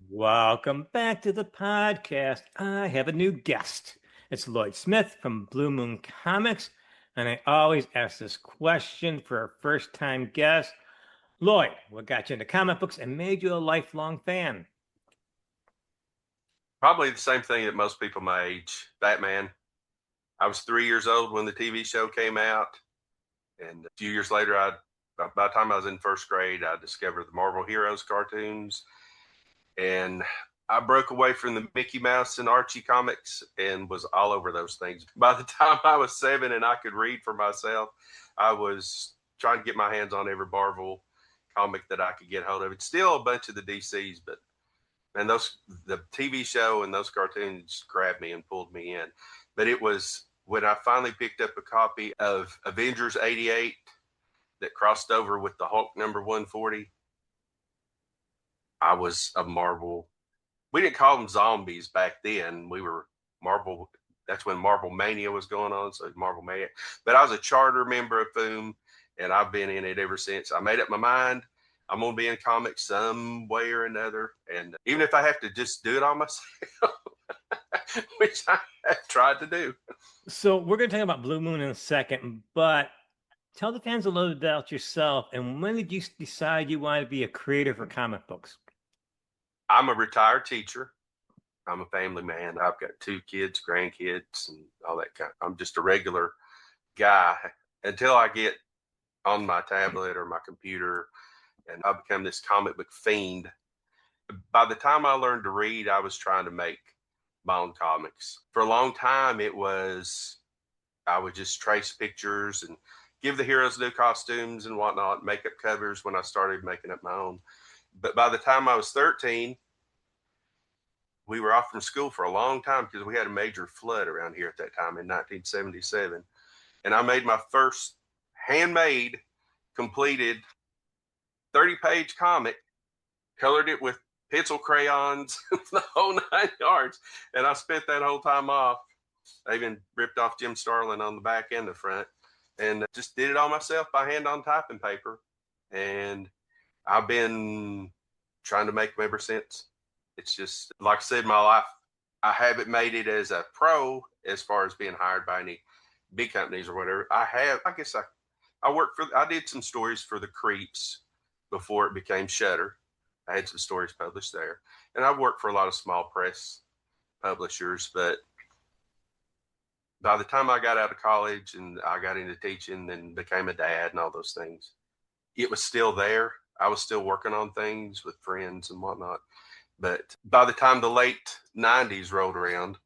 Welcome back to the podcast. I have a new guest. It's Lloyd Smith from Blue Moon Comics, and I always ask this question for a first-time guest. Lloyd, what got you into comic books and made you a lifelong fan? Probably the same thing that most people my age, Batman. I was 3 years old when the TV show came out, and a few years later, by the time I was in first grade, I discovered the Marvel Heroes cartoons, and I broke away from the Mickey Mouse and Archie comics and was all over those things. By the time I was 7 and I could read for myself, I was trying to get my hands on every Marvel comic that I could get hold of. It's still a bunch of the DCs, but and the TV show and those cartoons grabbed me and pulled me in. But it was when I finally picked up a copy of Avengers 88 that crossed over with the Hulk number 140. I was a Marvel. We didn't call them zombies back then. We were Marvel. That's when Marvel Mania was going on. So Marvel Mania. But I was a charter member of FOOM, and I've been in it ever since. I made up my mind. I'm going to be in comics some way or another. And even if I have to just do it on myself, which I have tried to do. So we're going to talk about Blue Moon in a second, but tell the fans a little bit about yourself and when did you decide you wanted to be a creator for comic books? I'm a retired teacher. I'm a family man. I've got 2 kids, grandkids, and all that kind. I'm just a regular guy until I get on my tablet or my computer and I become this comic book fiend. By the time I learned to read, I was trying to make my own comics. For a long time, I would just trace pictures and give the heroes new costumes and whatnot, make up covers when I started making up my own. But by the time I was 13, we were off from school for a long time because we had a major flood around here at that time in 1977. And I made my first handmade, completed 30-page comic, colored it with pencil crayons, the whole 9 yards. And I spent that whole time off. I even ripped off Jim Starlin on the back and the front and just did it all myself by hand on typing paper. And I've been trying to make them ever since. It's just, like I said, my life, I haven't made it as a pro as far as being hired by any big companies or whatever. I did some stories for the Creeps before it became Shutter. I had some stories published there. And I've worked for a lot of small press publishers, but by the time I got out of college and I got into teaching and became a dad and all those things, it was still there. I was still working on things with friends and whatnot. But by the time the late 90s rolled around,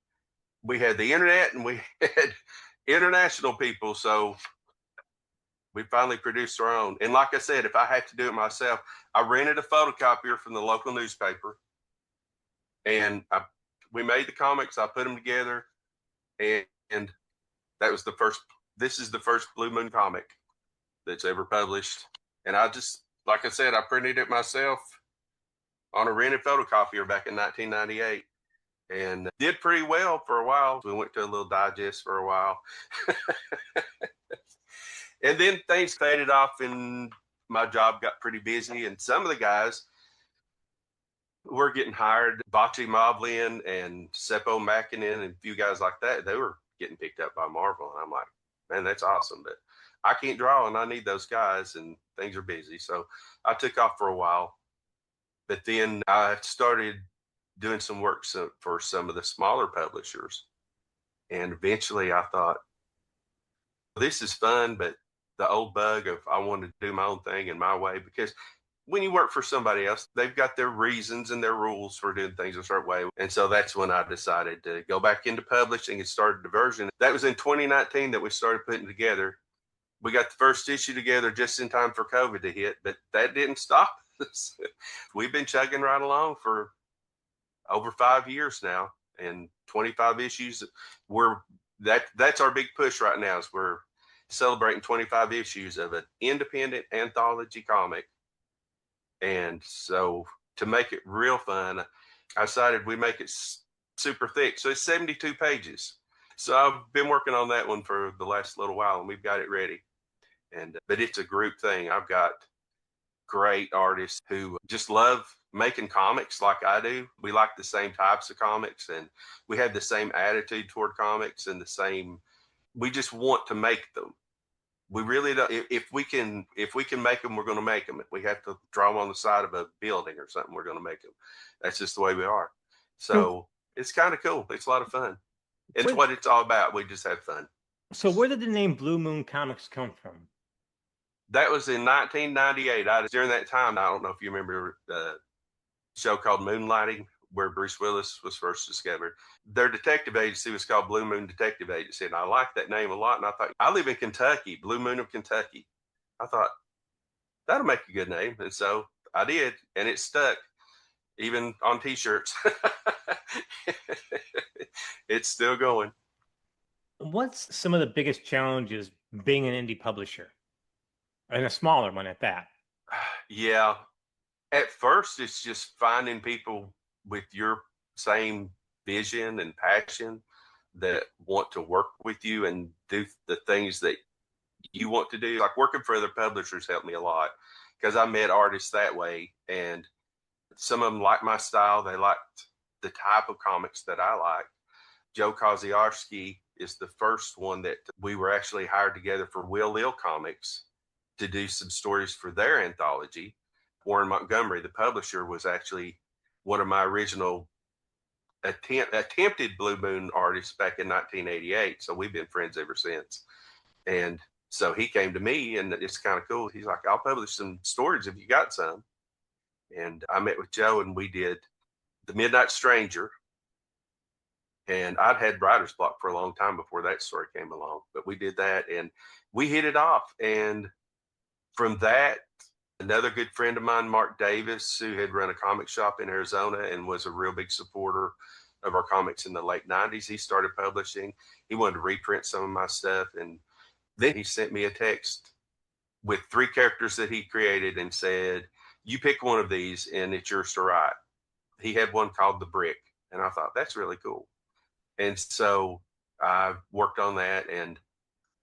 we had the internet and we had international people. So we finally produced our own. And like I said, if I have to do it myself, I rented a photocopier from the local newspaper and we made the comics. I put them together and that was this is the first Blue Moon comic that's ever published. And like I said, I printed it myself on a rented photocopier back in 1998 and did pretty well for a while. We went to a little digest for a while. And then things faded off and my job got pretty busy. And some of the guys were getting hired. Bachi Moblin and Seppo Makinen and a few guys like that, they were getting picked up by Marvel. And I'm like, man, that's awesome. But I can't draw and I need those guys and things are busy. So I took off for a while. But then I started doing some work for some of the smaller publishers. And eventually I thought, this is fun, but the old bug of I wanted to do my own thing in my way, because when you work for somebody else, they've got their reasons and their rules for doing things a certain way. And so that's when I decided to go back into publishing and started Diversion. That was in 2019 that we started putting together. We got the first issue together just in time for COVID to hit, but that didn't stop us. We've been chugging right along for over 5 years now and 25 issues. That's our big push right now, is we're celebrating 25 issues of an independent anthology comic. And so to make it real fun, I decided we make it super thick. So it's 72 pages. So I've been working on that one for the last little while and we've got it ready. But it's a group thing. I've got great artists who just love making comics like I do. We like the same types of comics, and we have the same attitude toward comics and the same. We just want to make them. We really don't. If we can make them, we're going to make them. If we have to draw them on the side of a building or something, we're going to make them. That's just the way we are. So, So it's kind of cool. It's a lot of fun. It's where, what it's all about. We just have fun. so where did the name Blue Moon Comics come from? That was in 1998. During that time, I don't know if you remember the show called Moonlighting, where Bruce Willis was first discovered. Their detective agency was called Blue Moon Detective Agency, and I liked that name a lot. And I thought, I live in Kentucky, Blue Moon of Kentucky. I thought that'll make a good name, and so I did, and it stuck, even on T-shirts. It's still going. What's some of the biggest challenges being an indie publisher, and a smaller one at that? Yeah, at first it's just finding people with your same vision and passion that want to work with you and do the things that you want to do. Like working for other publishers helped me a lot because I met artists that way, and some of them liked my style. They liked the type of comics that I like. Joe Koziarski is the first one that we were actually hired together for Will Lill Comics to do some stories for their anthology. Warren Montgomery, the publisher, was actually one of my original attempted Blue Moon artists back in 1988. So we've been friends ever since. And so he came to me, and it's kind of cool. He's like, I'll publish some stories if you got some. And I met with Joe, and we did The Midnight Stranger. And I'd had writer's block for a long time before that story came along, but we did that and we hit it off. And from that, another good friend of mine, Mark Davis, who had run a comic shop in Arizona and was a real big supporter of our comics in the late 90s, he started publishing. He wanted to reprint some of my stuff. And then he sent me a text with 3 characters that he created and said, you pick one of these and it's yours to write. He had one called The Brick. And I thought, that's really cool. And so I worked on that, and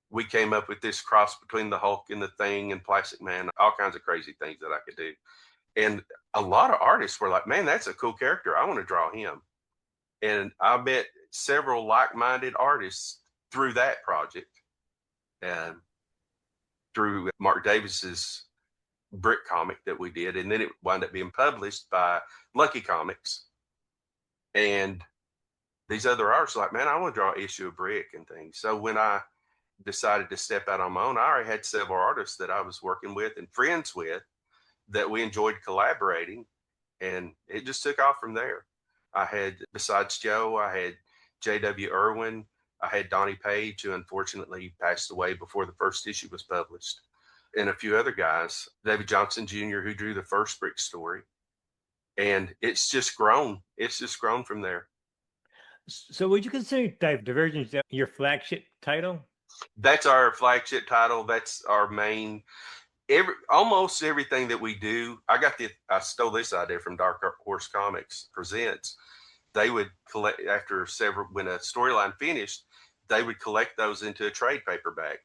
we came up with this cross between the Hulk and the Thing and Plastic Man, all kinds of crazy things that I could do. And a lot of artists were like, man, that's a cool character. I want to draw him. And I met several like-minded artists through that project and through Mark Davis's Brick comic that we did. And then it wound up being published by Lucky Comics. And these other artists were like, man, I want to draw an issue of Brick and things. So when I decided to step out on my own, I already had several artists that I was working with and friends with that we enjoyed collaborating. And it just took off from there. I had, besides Joe, I had J.W. Irwin. I had Donnie Page, who unfortunately passed away before the first issue was published, and a few other guys. David Johnson Jr., who drew the first Brick story. And it's just grown. It's just grown from there. So would you consider Divergence your flagship title? That's our flagship title. That's our main. Almost everything that we do. I stole this idea from Dark Horse Comics Presents. They would collect after several, when a storyline finished, they would collect those into a trade paperback.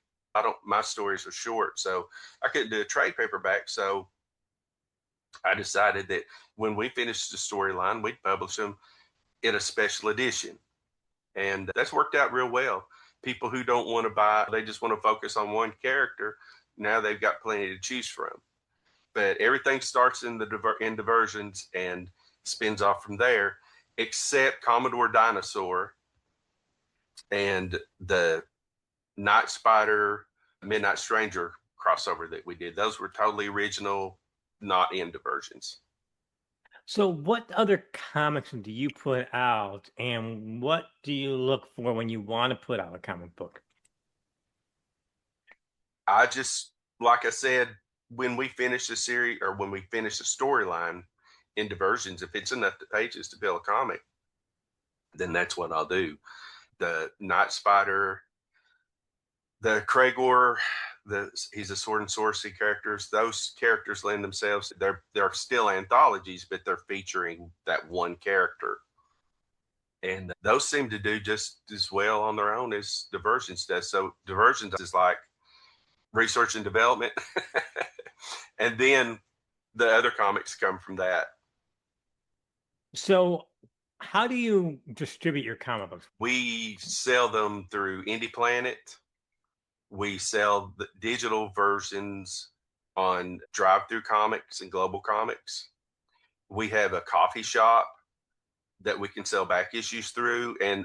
My stories are short, so I couldn't do a trade paperback. So I decided that when we finished the storyline, we'd publish them in a special edition. And that's worked out real well. People who don't want to buy, they just want to focus on one character. Now they've got plenty to choose from. But everything starts in Diversions and spins off from there, except Commodore Dinosaur and the Night Spider, Midnight Stranger crossover that we did. Those were totally original, not in Diversions. So what other comics do you put out, and what do you look for when you want to put out a comic book? I just, like I said, when we finish the series or when we finish the storyline in Diversions, if it's enough pages to build a comic, then that's what I'll do. The Night Spider, the Kragor, he's a sword and sorcery characters. Those characters lend themselves. They're still anthologies, but they're featuring that one character, and those seem to do just as well on their own as Diversions does. So Diversions is like research and development, and then the other comics come from that. So, how do you distribute your comic books? We sell them through Indie Planet. We sell the digital versions on Drive Through Comics and Global Comics. We have a coffee shop that we can sell back issues through. And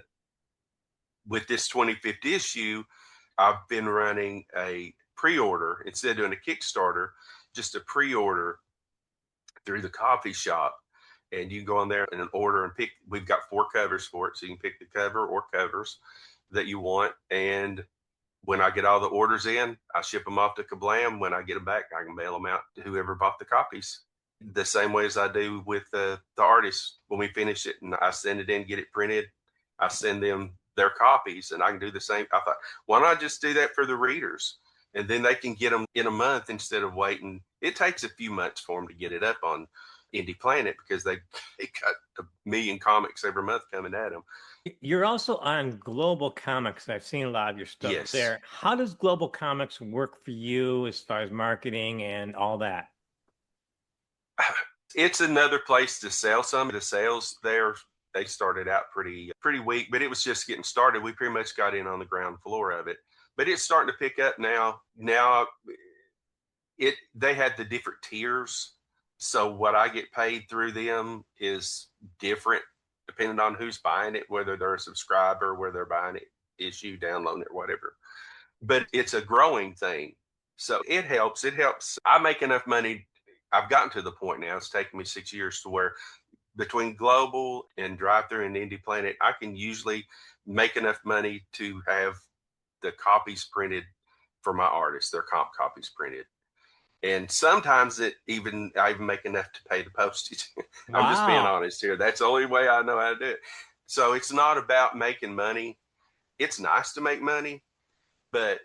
with this 25th issue, I've been running a pre-order instead of doing a Kickstarter, just a pre-order through the coffee shop. And you can go on there and order and pick. We've got 4 covers for it, so you can pick the cover or covers that you want. And when I get all the orders in, I ship them off to Kablam. When I get them back, I can mail them out to whoever bought the copies. The same way as I do with the artists. When we finish it and I send it in, get it printed, I send them their copies, and I can do the same. I thought, why not just do that for the readers? And then they can get them in a month instead of waiting. It takes a few months for them to get it up on Indie Planet because they got a million comics every month coming at them. You're also on Global Comics. I've seen a lot of your stuff Yes. there. How does Global Comics work for you as far as marketing and all that? It's another place to sell some. The sales there, they started out pretty weak, but it was just getting started. We pretty much got in on the ground floor of it. But it's starting to pick up now. Now they had the different tiers. So what I get paid through them is different depending on who's buying it, whether they're a subscriber, whether they're buying it issue, downloading it, whatever. But it's a growing thing. So it helps. It helps. I make enough money. I've gotten to the point now, it's taken me 6 years to where between Global and Drive Through and Indie Planet, I can usually make enough money to have the copies printed for my artists, their comp copies printed. And sometimes I even make enough to pay the postage. I'm just being Wow. honest here. That's the only way I know how to do it. So it's not about making money. It's nice to make money, but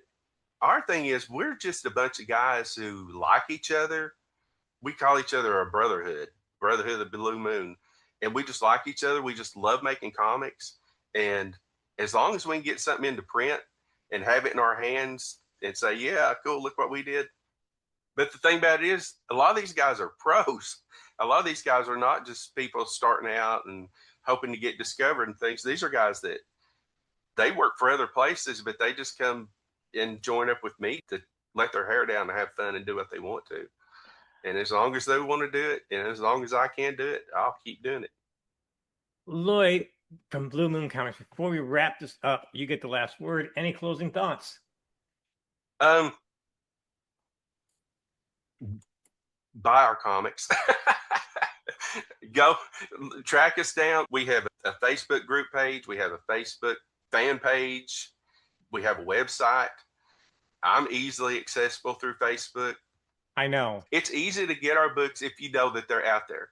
our thing is we're just a bunch of guys who like each other. We call each other a brotherhood of the Blue Moon. And we just like each other. We just love making comics. And as long as we can get something into print and have it in our hands and say, yeah, cool, look what we did. But the thing about it is, a lot of these guys are pros. A lot of these guys are not just people starting out and hoping to get discovered and things. These are guys that they work for other places, but they just come and join up with me to let their hair down and have fun and do what they want to. And as long as they want to do it, and as long as I can do it, I'll keep doing it. Lloyd from Blue Moon Comics, before we wrap this up, you get the last word. Any closing thoughts? Um, buy our comics. Go track us down. We have a Facebook group page. We have a Facebook fan page. We have a website. I'm easily accessible through Facebook. I know. It's easy to get our books if you know that they're out there.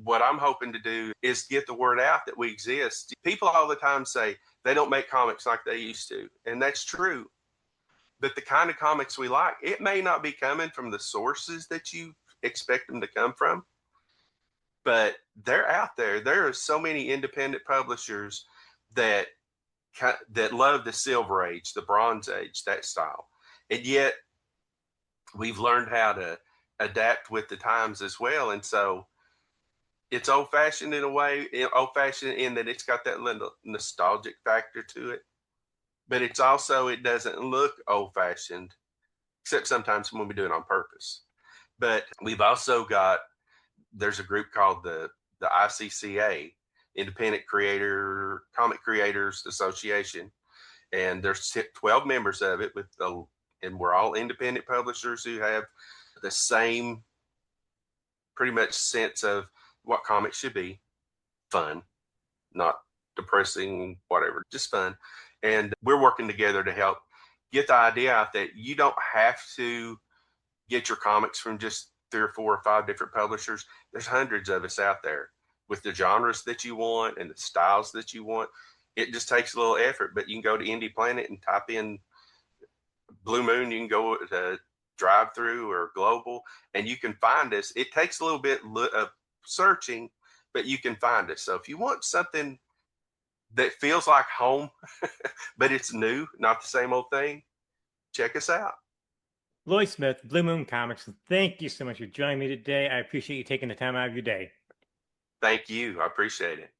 What I'm hoping to do is get the word out that we exist. People all the time say they don't make comics like they used to, and that's true. But the kind of comics we like, it may not be coming from the sources that you expect them to come from, but they're out there. There are so many independent publishers that love the Silver Age, the Bronze Age, that style, and yet we've learned how to adapt with the times as well. And so it's old fashioned in a way, old fashioned in that it's got that little nostalgic factor to it, but it's also, it doesn't look old fashioned, except sometimes when we do it on purpose. But we've also got, there's a group called the ICCA, Independent Comic Creators Association, and there's 12 members of it and we're all independent publishers who have the same pretty much sense of what comics should be: fun, not depressing, whatever, just fun. And we're working together to help get the idea out that you don't have to get your comics from just 3 or 4 or 5 different publishers. There's hundreds of us out there with the genres that you want and the styles that you want. It just takes a little effort, but you can go to Indie Planet and type in Blue Moon. You can go to Drive Through or Global, and you can find us. It takes a little bit of searching, but you can find us. So if you want something that feels like home, but it's new, not the same old thing, check us out. Lloyd Smith, Blue Moon Comics, thank you so much for joining me today. I appreciate you taking the time out of your day. Thank you. I appreciate it.